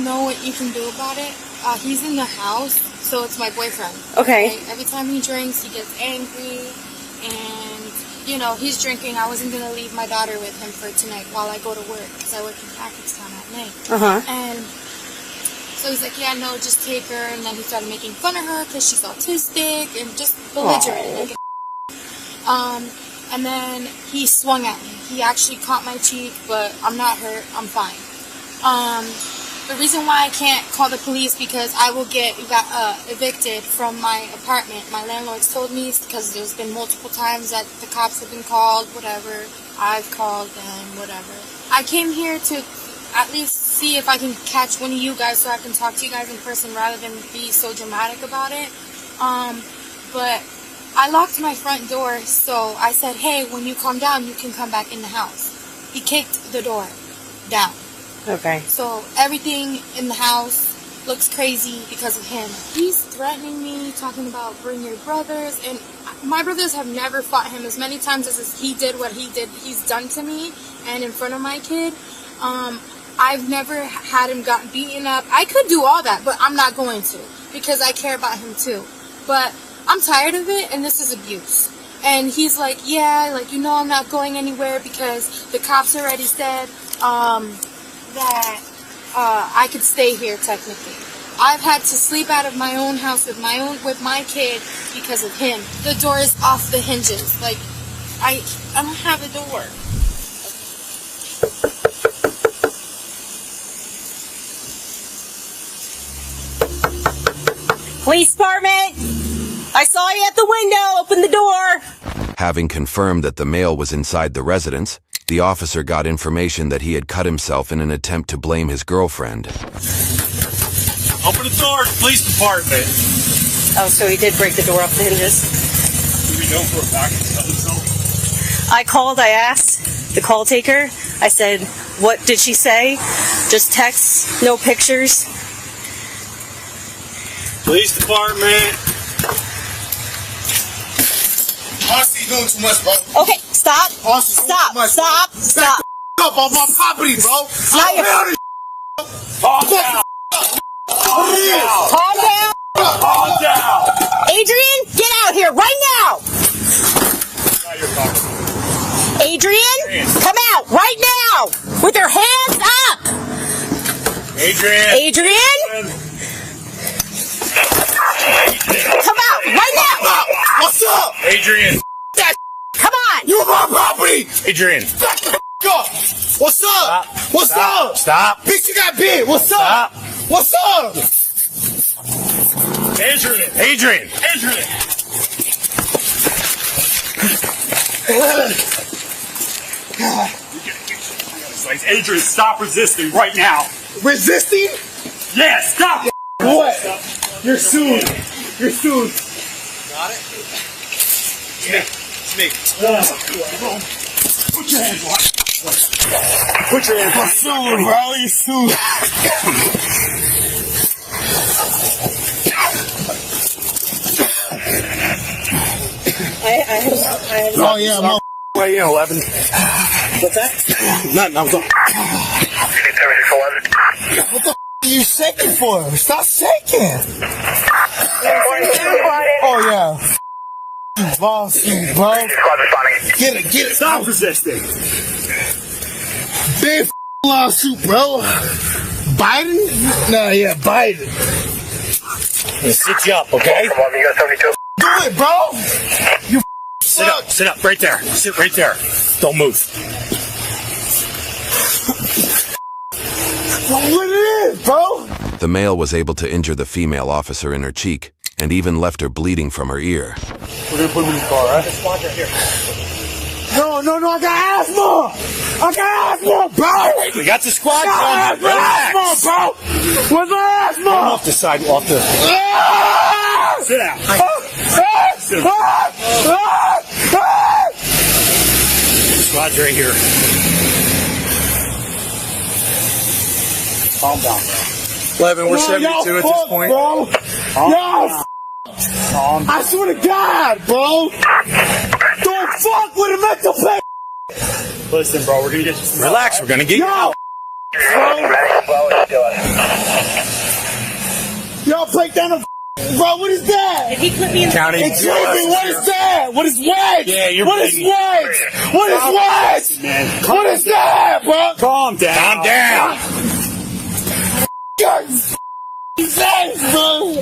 know what you can do about it. He's in the house, so it's my boyfriend. Okay. Every time he drinks, he gets angry, and, you know, he's drinking. I wasn't going to leave my daughter with him for tonight while I go to work, because I work in Pakistan at night. And so he's like, yeah, no, just take her. And then he started making fun of her because she's autistic and just belligerent. Like, and then he swung at me. He actually caught my cheek, but I'm not hurt. I'm fine. The reason why I can't call the police because I will get evicted from my apartment. My landlord's told me because there's been multiple times that the cops have been called, whatever. I've called them, whatever. I came here to at least see if I can catch one of you guys so I can talk to you guys in person rather than be so dramatic about it. But I locked my front door, so I said, hey, when you calm down, you can come back in the house. He kicked the door down. Okay. So everything in the house looks crazy because of him. He's threatening me, talking about bring your brothers, and my brothers have never fought him as many times as he did what he's done to me and in front of my kid. I've never had him gotten beaten up. I could do all that, but I'm not going to because I care about him too. But I'm tired of it, and this is abuse. And he's like, yeah, like, you know, I'm not going anywhere because the cops already said that I could stay here technically. I've had to sleep out of my own house with my kid because of him. The door is off the hinges. Like, I don't have a door. Police department! I saw you at the window! Open the door! Having confirmed that the male was inside the residence, the officer got information that he had cut himself in an attempt to blame his girlfriend. Open the door, police department! Oh, so he did break the door off the hinges? Do we know for a fact he cut himself? I called, I asked the call taker. I said, what did she say? Just text, no pictures. Police department! Austin, you doing too much, bro. Okay, stop. Austin, Stop. too much, Stop. bro. Stop. Back up on my property, bro. Now you're- Calm down! Calm down. Calm down! Adrian, get out here right now. Now you're talking. Adrian, come out right now with your hands up. Adrian, come out right now. What's up? Adrian! Come on. You on my property. Adrian! Back the up. What's up? Stop. What's Stop. up? Stop! Bitch, you got big. What's up? Stop! What's up? Adrian! Adrian! Adrian! Adrian, stop resisting right now! Resisting? Yeah, stop! What? You're sued. You're sued. Got it? Snake. Put your hands on. Put your hands on. You're sued, bro. You're sued. Oh, yeah, no. Way in 11. What's that? Nothing. I was on. What the are you shaking for? Stop shaking. Oh, yeah. Boss, bro. Get it. Stop resisting. Big lawsuit, bro. Biden? Nah, yeah, Biden. I'll sit you up, okay? Do it, bro. You Sit up. Sit up. Right there. Sit right there. Don't move. what it is, bro? The male was able to injure the female officer in her cheek and even left her bleeding from her ear. We're gonna put him in the car, right? This squad right here. No, I got asthma, bro. We got the squad. I got asthma, bro. Where's my asthma? Off the side, off the. Sit down. Sit down. Squad's right here. Calm down, bro. 11, we're 72 at this point. Bro. I swear to God, bro. Don't fuck with a mental patient. Listen, bro, we're gonna get you some. Relax, we're gonna get you out. Bro. breakdown of bro, what is that? If he put me in County. Excuse me, what is that? What is what? Yeah, you're what is bleeding. what? What is what? Man, What is that, bro? calm down. Calm down. God, thanks, bro.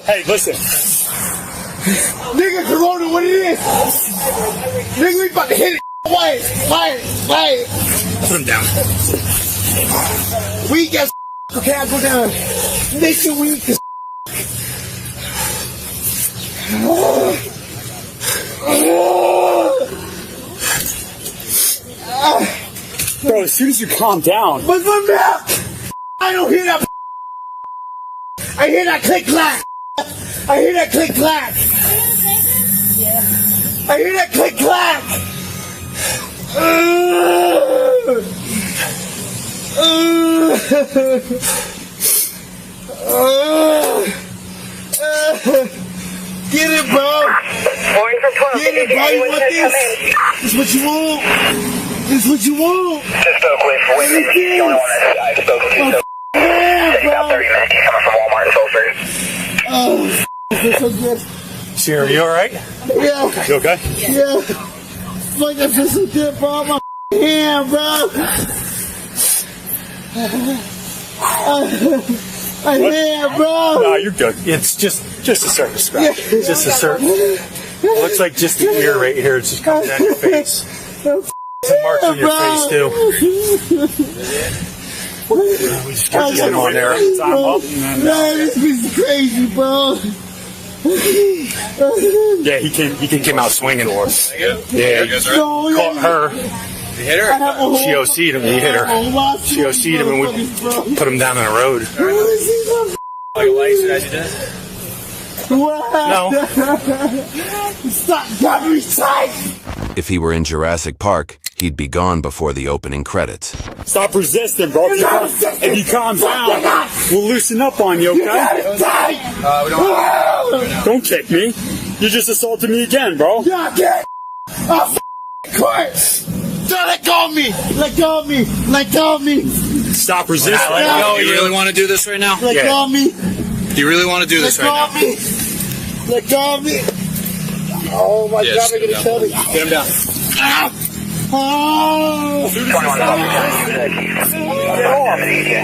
Hey, listen. Nigga, Corona, what it is? Nigga, we about to hit it. Wait. Put him down. Weak as okay, I'll go down. Nigga, weak as Bro, as soon as you calm down. But from now, I don't hear that. I hear that click clack. I hear that click clack. I hear that click clack. Get it, bro. Get it, bro. You want this? This what you want. This what you want. Just spoke with What is Whitney. The only one this? that I spoke with. So Yeah, about bro. 30 minutes. He's coming from Walmart in Salisbury. Oh, that's so good. Sierra, you alright? Yeah. You okay? Yeah. Fuck, that feels so good, bro. My hand, bro. My hand, bro. No, you're good. It's just a certain scratch. Just a certain. Looks like just the ear right here. It's just coming down your face. Some marks on your face too. We just got him on there. Time up, and then, Man, this is crazy, bro. yeah, he came out swinging. Yeah, No, caught her. She OC'd him. He hit her. She OC'd him, and we put him down on the road. No. Stop grabbing me tight. If he were in Jurassic Park, he'd be gone before the opening credits. Stop resisting, bro. If you calm down, we'll loosen up on you, okay? Don't kick me. You just assaulted me again, bro. Yeah, get. Oh, quit. Don't let go of me. Let go of me. Let go of me. Stop resisting. Let go. You really want to do this right now? Let Yeah. go of me. You really want to do Let this go right of me. Let go of me. Oh my Yes, God, they're gonna kill me. now? Get him down. Oh. 21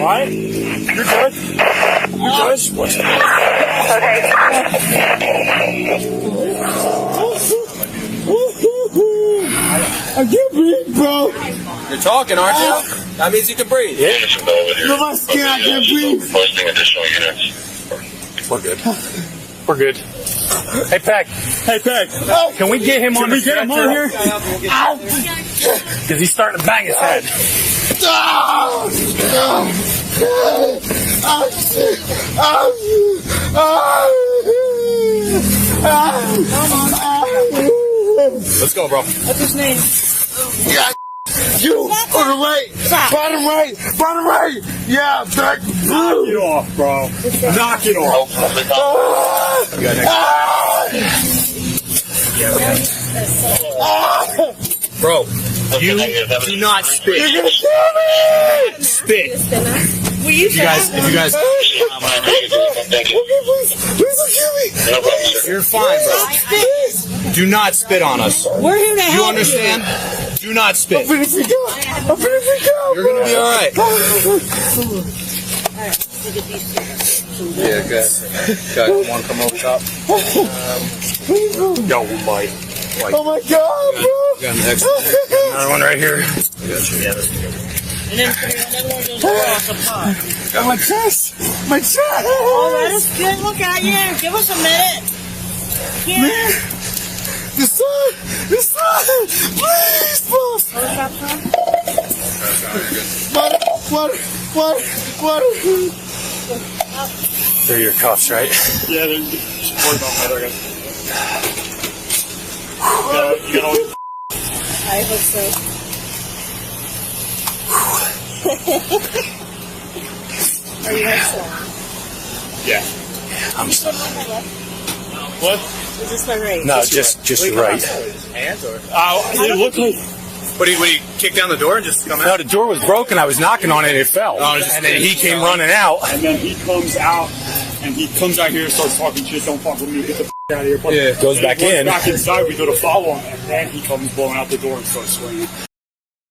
Alright? You're good. You're good. I can't breathe, bro. You're talking, aren't you? That means you can breathe. Yeah. Look my skin, I can't breathe. Posting additional units. We're good. We're good. Hey, Peck. Hey, Peck. Can we get him on the stretcher? Here? Because he's starting to bang his head. Let's go, bro. Yeah, you on the right, bottom right. Yeah, back. Knock it off, bro. Knock it off. Bro, you do not spit. You're gonna kill me. Spit. Will you If you guys, Please don't kill me. you're fine, bro. Do not spit on us. We're here to You help understand? Do not spit. I'm finna freak out. You're gonna be all right. Yeah, good. Got one come over top. Yo, Mike. Oh my God, bro. Got an extra. Another one right here. And then another one goes across the pot. My chest. My chest. Oh, that is good. Look at you. Give us a minute. Man. The sun. Please, boss. What? They're your cuffs, right? Yeah, they're working on that, I guess. I hope so. Are you right side? Yeah. I'm stuck. What? Is this my right? No, just the right. Hands or? It looked like Would he kick down the door and just come out? No, the door was broken. I was knocking on it and it fell. And then he came running out. And then he comes out. And he comes out here and starts talking shit. Don't fuck with me. Get the out of here. Yeah, goes back in. Back inside. We go to follow him. And then he comes blowing out the door and starts swinging.